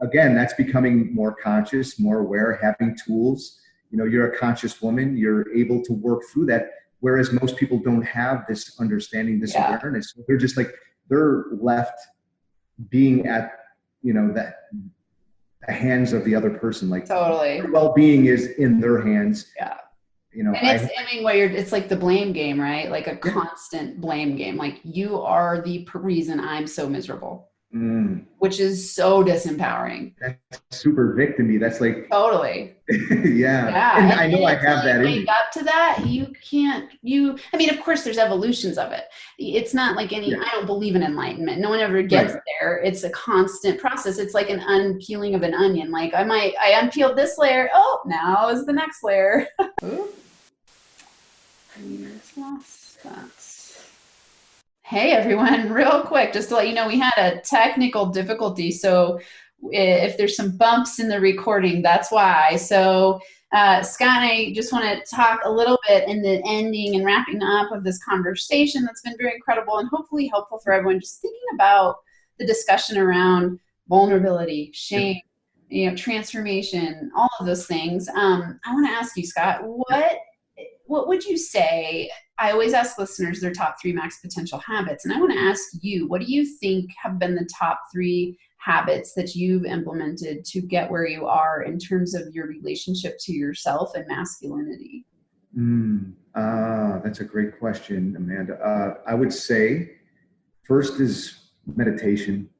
again, that's becoming more conscious, more aware, having tools. You're a conscious woman. You're able to work through that, whereas most people don't have this understanding, this awareness. They're just like, they're left being at, that the hands of the other person. Like, totally, their well-being is in their hands. Yeah. And it's like the blame game, right? Like a constant blame game. Like, you are the reason I'm so miserable, which is so disempowering. That's super victim-y. That's like, totally. Yeah. And I know I have that in me. Wake up to that. Of course there's evolutions of it. It's not like I don't believe in enlightenment. No one ever gets there. It's a constant process. It's like an unpeeling of an onion. Like, I unpeeled this layer. Oh, now is the next layer. Hey everyone, real quick, just to let you know, we had a technical difficulty. So if there's some bumps in the recording, that's why. So Scott and I just want to talk a little bit in the ending and wrapping up of this conversation that's been very incredible and hopefully helpful for everyone, just thinking about the discussion around vulnerability, shame, transformation, all of those things. I want to ask you, Scott, what would you say? I always ask listeners their top 3 max potential habits. And I want to ask you, what do you think have been the top 3 habits that you've implemented to get where you are in terms of your relationship to yourself and masculinity? That's a great question, Amanda. I would say first is meditation.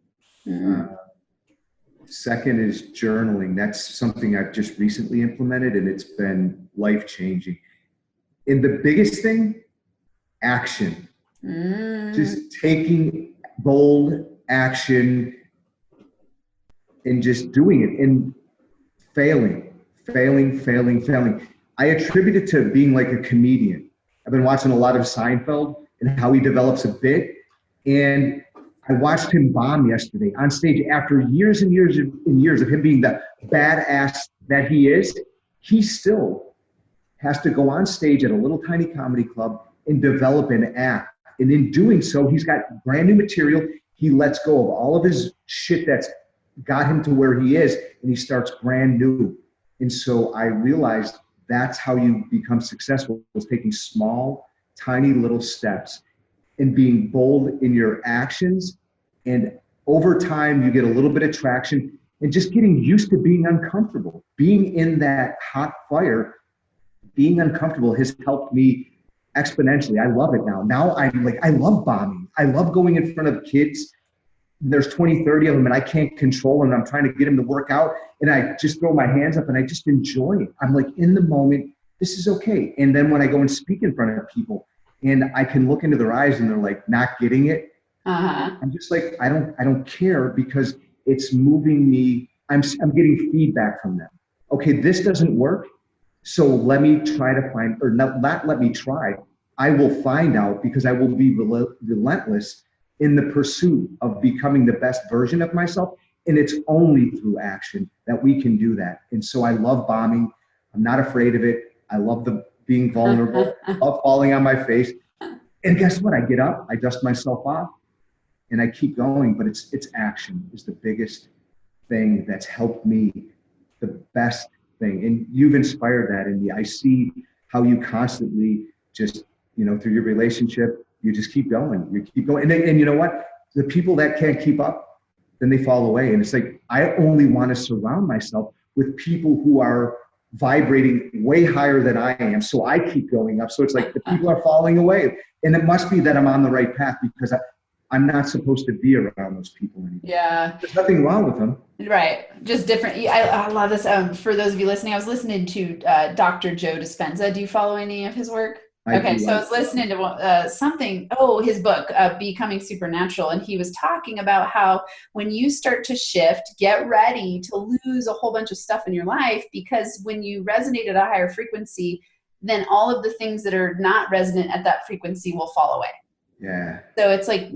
Second is journaling. That's something I've just recently implemented, and it's been life-changing. And the biggest thing, action. Just taking bold action and just doing it and failing. I attribute it to being like a comedian. I've been watching a lot of Seinfeld and how he develops a bit. And I watched him bomb yesterday on stage after years and years and years of him being the badass that he is. He still has to go on stage at a little tiny comedy club and develop an act. And in doing so, he's got brand new material. He lets go of all of his shit that's got him to where he is, and he starts brand new. And so I realized that's how you become successful, is taking small, tiny little steps and being bold in your actions. And over time, you get a little bit of traction and just getting used to being uncomfortable. Being in that hot fire, being uncomfortable has helped me exponentially. I love it now. Now I'm like, I love bombing. I love going in front of kids. There's 20, 30 of them and I can't control them. I'm trying to get them to work out and I just throw my hands up and I just enjoy it. I'm like in the moment, this is okay. And then when I go and speak in front of people and I can look into their eyes and they're like not getting it, I'm just like, I don't care because it's moving me. I'm getting feedback from them. Okay, this doesn't work. So let me try to find, or not let me try. I will find out because I will be relentless in the pursuit of becoming the best version of myself. And it's only through action that we can do that. And so I love bombing. I'm not afraid of it. I love being vulnerable. I love falling on my face. And guess what? I get up, I dust myself off, and I keep going. But it's action is the biggest thing that's helped me, the best thing. And you've inspired that in me. I see how you constantly just, through your relationship, you just keep going. You keep going. And you know what? The people that can't keep up, then they fall away. And it's like, I only want to surround myself with people who are vibrating way higher than I am. So I keep going up. So it's like the people are falling away. And it must be that I'm on the right path because I'm not supposed to be around those people anymore. Yeah. There's nothing wrong with them. Right. Just different. I love this. For those of you listening, I was listening to Dr. Joe Dispenza. Do you follow any of his work? Okay. So I was listening to his book, Becoming Supernatural. And he was talking about how when you start to shift, get ready to lose a whole bunch of stuff in your life, because when you resonate at a higher frequency, then all of the things that are not resonant at that frequency will fall away. Yeah. So it's like,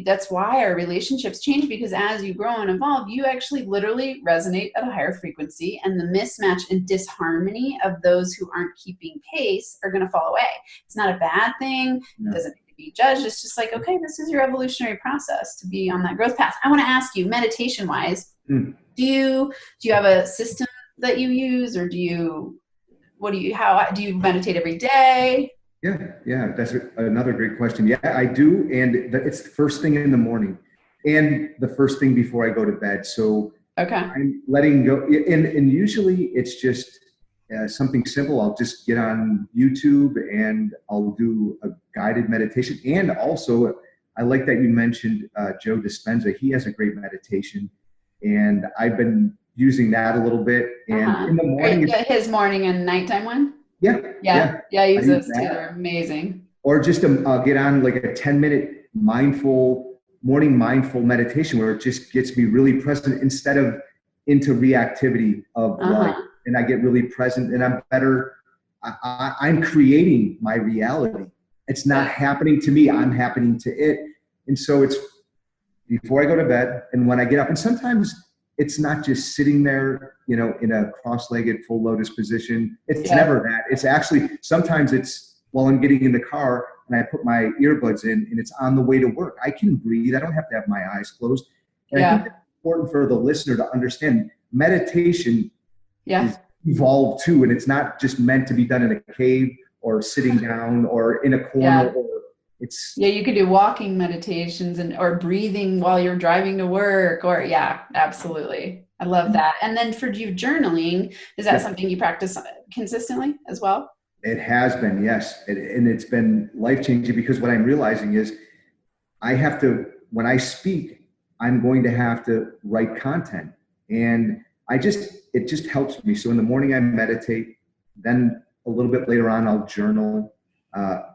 that's why our relationships change, because as you grow and evolve, you actually literally resonate at a higher frequency, and the mismatch and disharmony of those who aren't keeping pace are going to fall away. It's not a bad thing. No. It doesn't need to be judged. It's just like, okay, this is your evolutionary process to be on that growth path. I want to ask you, meditation wise, do you have a system that you use, or how do you meditate every day? Yeah, that's another great question. Yeah, I do, and it's the first thing in the morning, and the first thing before I go to bed. So okay, I'm letting go, and usually it's just something simple. I'll just get on YouTube and I'll do a guided meditation. And also, I like that you mentioned Joe Dispenza. He has a great meditation, and I've been using that a little bit. And in the morning, his morning and nighttime one. Yeah. I use those too. They're amazing. Or just get on like a 10-minute morning mindful meditation where it just gets me really present instead of into reactivity of life. And I get really present, and I'm better. I'm creating my reality. It's not happening to me. I'm happening to it. And so it's before I go to bed and when I get up. And sometimes it's not just sitting there, in a cross-legged full lotus position. It's never that. It's actually, sometimes it's while I'm getting in the car and I put my earbuds in and it's on the way to work. I can breathe. I don't have to have my eyes closed. And I think it's important for the listener to understand meditation is evolved too. And it's not just meant to be done in a cave or sitting down or in a corner or you could do walking meditations or breathing while you're driving to work, or absolutely. I love that. And then for you, journaling, is that something you practice consistently as well? It has been, yes. And it's been life-changing, because what I'm realizing is when I speak, I'm going to have to write content, and it just helps me. So in the morning I meditate, then a little bit later on I'll journal.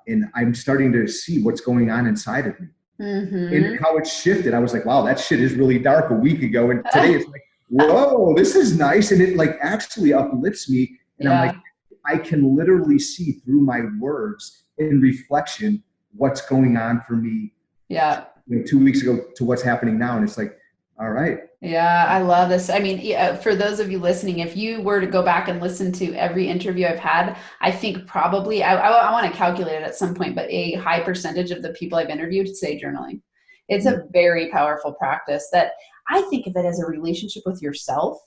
And I'm starting to see what's going on inside of me and how it's shifted. I was like, wow, that shit is really dark a week ago. And today it's like, whoa, this is nice. And it like actually uplifts me. And I'm like, I can literally see through my words in reflection what's going on for me 2 weeks ago to what's happening now. And it's like, all right. Yeah, I love this. I mean, for those of you listening, if you were to go back and listen to every interview I've had, I think probably, I want to calculate it at some point, but a high percentage of the people I've interviewed say journaling. It's a very powerful practice that I think of it as a relationship with yourself.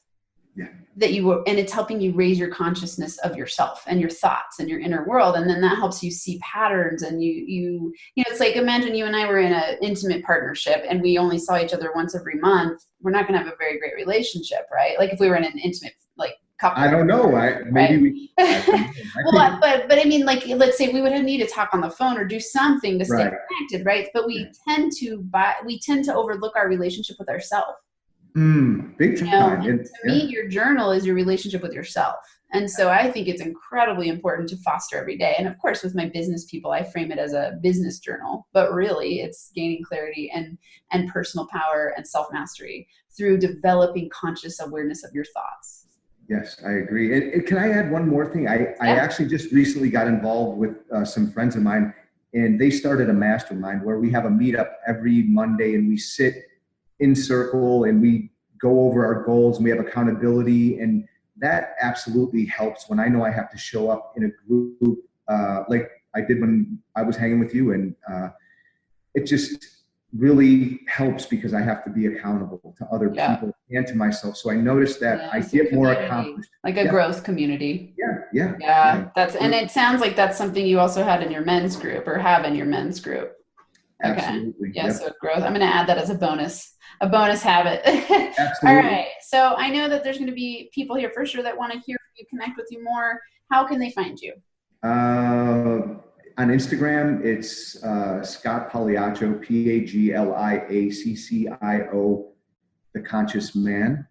And it's helping you raise your consciousness of yourself and your thoughts and your inner world. And then that helps you see patterns. And you it's like, imagine you and I were in an intimate partnership and we only saw each other once every month. We're not going to have a very great relationship, right? Like if we were in an intimate, like couple. I don't know. Maybe but I mean, like, let's say we would need to talk on the phone or do something to stay connected, right? But we tend to overlook our relationship with ourselves. Big time. To me, your journal is your relationship with yourself. And so I think it's incredibly important to foster every day. And of course, with my business people, I frame it as a business journal, but really it's gaining clarity and personal power and self-mastery through developing conscious awareness of your thoughts. Yes, I agree. And can I add one more thing? I actually just recently got involved with some friends of mine, and they started a mastermind where we have a meetup every Monday and we sit in circle and we go over our goals and we have accountability, and that absolutely helps when I know I have to show up in a group like I did when I was hanging with you, and it just really helps because I have to be accountable to other people and to myself. So I noticed that I get more accomplished. Like a growth community. Yeah. And it sounds like that's something you also had in your men's group or have in your men's group. Absolutely. Okay. So growth. I'm going to add that as a bonus habit. Absolutely. All right. So I know that there's going to be people here for sure that want to hear from you, connect with you more. How can they find you? On Instagram, it's Scott Pagliaccio, Pagliaccio, The Conscious Man.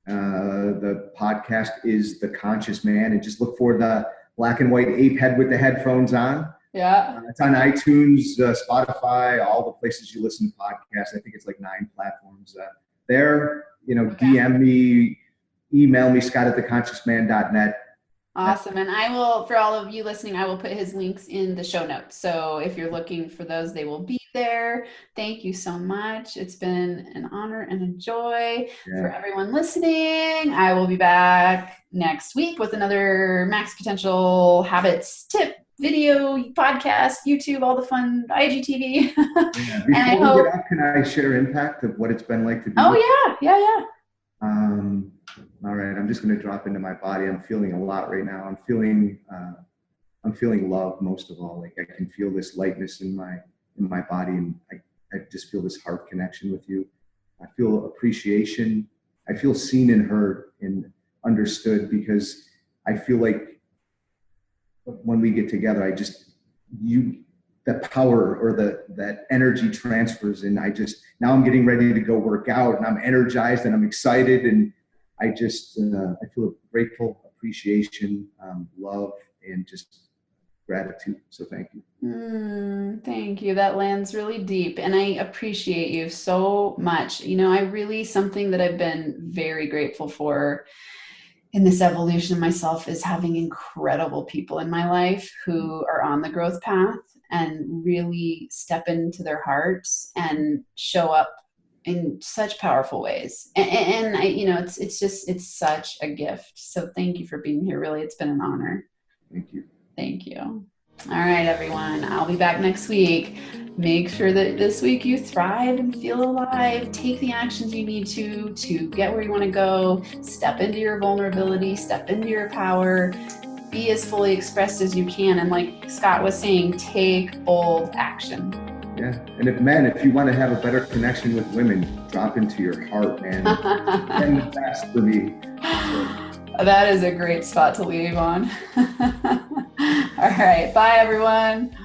The podcast is The Conscious Man, and just look for the black and white ape head with the headphones on. It's on iTunes, Spotify, all the places you listen to podcasts. I think it's like 9 platforms. DM me, email me, Scott@theconsciousman.net. Awesome. And I will, for all of you listening, I will put his links in the show notes. So if you're looking for those, they will be there. Thank you so much. It's been an honor and a joy for everyone listening. I will be back next week with another Max Potential Habits tip, video, podcast, YouTube, all the fun, IGTV. Yeah. Before we get off, can I share impact of what it's been like to be? Oh, yeah. All right, I'm just going to drop into my body. I'm feeling a lot right now. I'm feeling love most of all. Like I can feel this lightness in my body, and I just feel this heart connection with you. I feel appreciation. I feel seen and heard and understood, because I feel like when we get together, that power or that energy transfers, and now I'm getting ready to go work out, and I'm energized and I'm excited, and I feel grateful, appreciation, love, and just gratitude. So thank you. Thank you. That lands really deep, and I appreciate you so much. Something that I've been very grateful for in this evolution of myself is having incredible people in my life who are on the growth path and really step into their hearts and show up in such powerful ways. And I, it's such a gift. So thank you for being here. Really, it's been an honor. Thank you. Thank you. All right, everyone. I'll be back next week. Make sure that this week you thrive and feel alive. Take the actions you need to get where you want to go. Step into your vulnerability. Step into your power. Be as fully expressed as you can. And like Scott was saying, take bold action. Yeah. And if you want to have a better connection with women, drop into your heart, man. And the best for me. That is a great spot to leave on. All right. Bye, everyone.